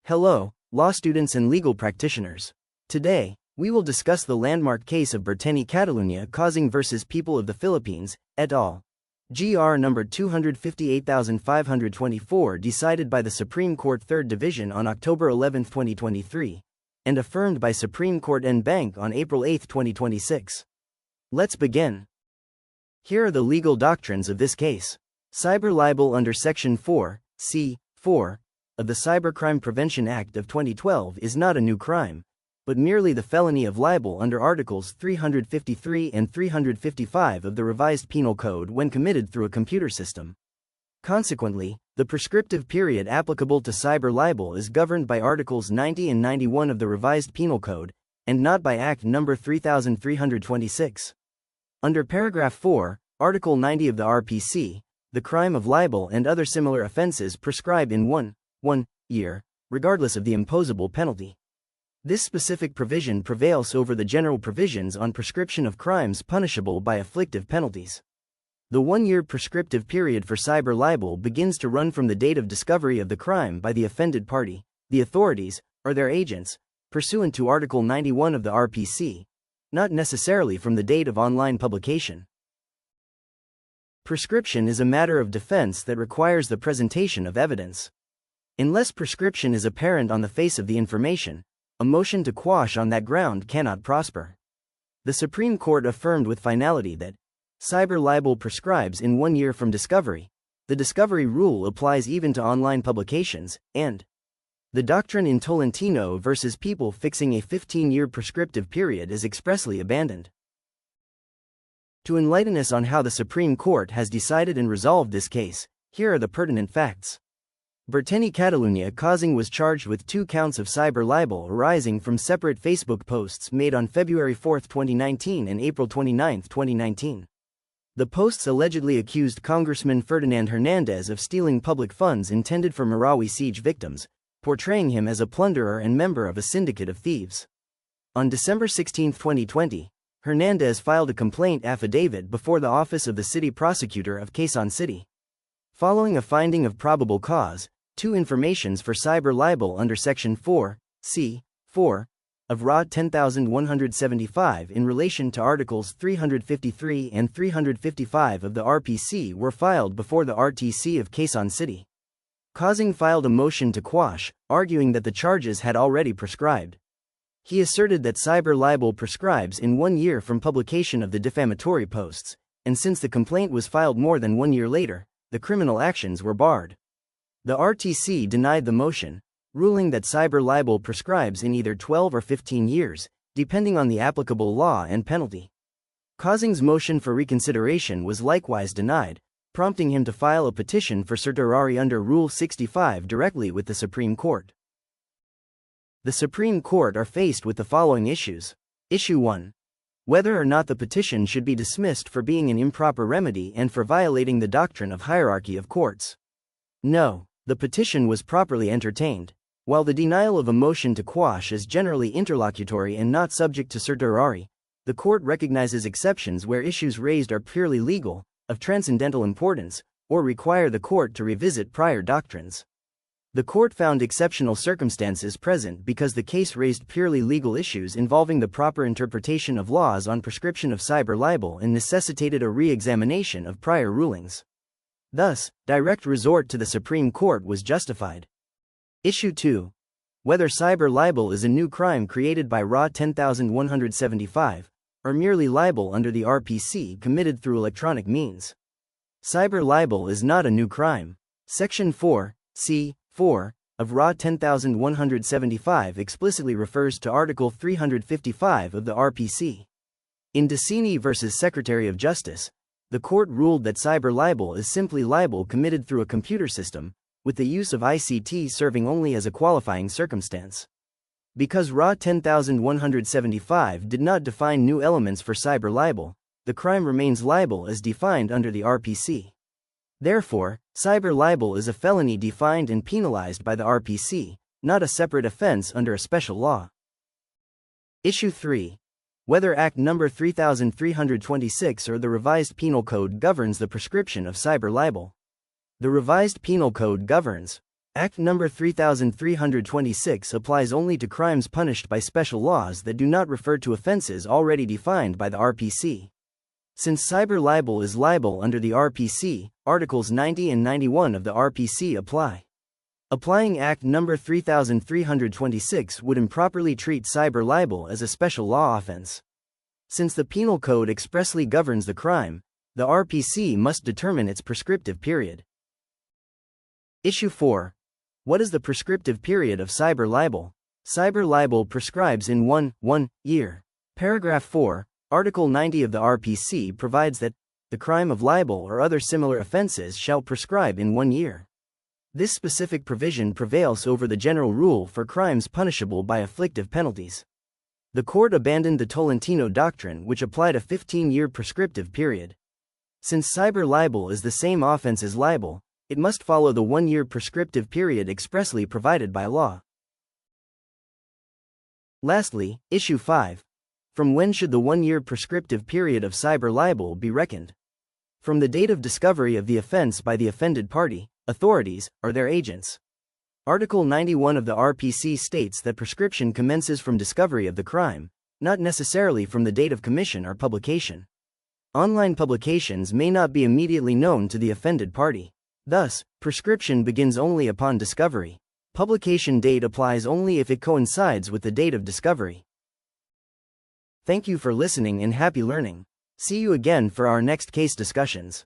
Hello, law students and legal practitioners. Today, we will discuss the landmark case of Berteni, Cataluña causing versus People of the Philippines, et al. GR number 258524, decided by the Supreme Court 3rd Division on October 11, 2023, and affirmed by Supreme Court and Banc on April 8, 2026. Let's begin. Here are the legal doctrines of this case. Cyber libel under Section 4, c. 4, of the Cybercrime Prevention Act of 2012 is not a new crime, but merely the felony of libel under Articles 353 and 355 of the Revised Penal Code when committed through a computer system. Consequently, the prescriptive period applicable to cyber libel is governed by Articles 90 and 91 of the Revised Penal Code, and not by Act No. 3326. Under Paragraph 4, Article 90 of the RPC, the crime of libel and other similar offenses prescribe in 1 year, regardless of the imposable penalty. This specific provision prevails over the general provisions on prescription of crimes punishable by afflictive penalties. The 1-year prescriptive period for cyber libel begins to run from the date of discovery of the crime by the offended party, the authorities, or their agents, pursuant to Article 91 of the RPC, not necessarily from the date of online publication. Prescription is a matter of defense that requires the presentation of evidence. Unless prescription is apparent on the face of the information, a motion to quash on that ground cannot prosper. The Supreme Court affirmed with finality that cyber libel prescribes in 1 year from discovery. The discovery rule applies even to online publications, and the doctrine in Tolentino versus People fixing a 15-year prescriptive period is expressly abandoned. To enlighten us on how the Supreme Court has decided and resolved this case, here are the pertinent facts. Berteni, Cataluña causing was charged with 2 counts of cyber libel arising from separate Facebook posts made on February 4, 2019 and April 29, 2019. The posts allegedly accused Congressman Ferdinand Hernandez of stealing public funds intended for Marawi siege victims, portraying him as a plunderer and member of a syndicate of thieves. On December 16, 2020, Hernandez filed a complaint affidavit before the Office of the City Prosecutor of Quezon City. Following a finding of probable cause, 2 informations for cyber libel under Section 4, c. 4, of RA 10175 in relation to Articles 353 and 355 of the RPC were filed before the RTC of Quezon City. Causing filed a motion to quash, arguing that the charges had already prescribed. He asserted that cyber libel prescribes in 1 year from publication of the defamatory posts, and since the complaint was filed more than 1 year later, the criminal actions were barred. The RTC denied the motion, ruling that cyber libel prescribes in either 12 or 15 years, depending on the applicable law and penalty. Causing's motion for reconsideration was likewise denied, prompting him to file a petition for certiorari under Rule 65 directly with the Supreme Court. The Supreme Court are faced with the following issues. Issue 1. Whether or not the petition should be dismissed for being an improper remedy and for violating the doctrine of hierarchy of courts. No, the petition was properly entertained. While the denial of a motion to quash is generally interlocutory and not subject to certiorari, the court recognizes exceptions where issues raised are purely legal, of transcendental importance, or require the court to revisit prior doctrines. The court found exceptional circumstances present because the case raised purely legal issues involving the proper interpretation of laws on prescription of cyber libel and necessitated a re-examination of prior rulings. Thus, direct resort to the Supreme Court was justified. Issue 2. Whether cyber libel is a new crime created by RA 10175, or merely libel under the RPC committed through electronic means. Cyber libel is not a new crime. Section 4, c. 4, of RA 10175 explicitly refers to Article 355 of the RPC. In Decini v. Secretary of Justice, the court ruled that cyber libel is simply libel committed through a computer system, with the use of ICT serving only as a qualifying circumstance. Because RA 10175 did not define new elements for cyber libel, the crime remains libel as defined under the RPC. Therefore, cyber libel is a felony defined and penalized by the RPC, not a separate offense under a special law. Issue 3. Whether Act No. 3326 or the Revised Penal Code governs the prescription of cyber libel. The Revised Penal Code governs Act No. 3326 applies only to crimes punished by special laws that do not refer to offenses already defined by the RPC. Since cyber libel is libel under the RPC, Articles 90 and 91 of the RPC apply. Applying Act No. 3326 would improperly treat cyber libel as a special law offense. Since the Penal Code expressly governs the crime, the RPC must determine its prescriptive period. Issue 4. What is the prescriptive period of cyber libel? Cyber libel prescribes in 1 year. Paragraph 4, Article 90 of the RPC provides that the crime of libel or other similar offenses shall prescribe in 1 year. This specific provision prevails over the general rule for crimes punishable by afflictive penalties. The court abandoned the Tolentino doctrine, which applied a 15-year prescriptive period. Since cyber libel is the same offense as libel, it must follow the 1-year prescriptive period expressly provided by law. Lastly, Issue 5. From when should the 1-year prescriptive period of cyber libel be reckoned? From the date of discovery of the offense by the offended party, authorities, or their agents. Article 91 of the RPC states that prescription commences from discovery of the crime, not necessarily from the date of commission or publication. Online publications may not be immediately known to the offended party. Thus, prescription begins only upon discovery. Publication date applies only if it coincides with the date of discovery. Thank you for listening and happy learning. See you again for our next case discussions.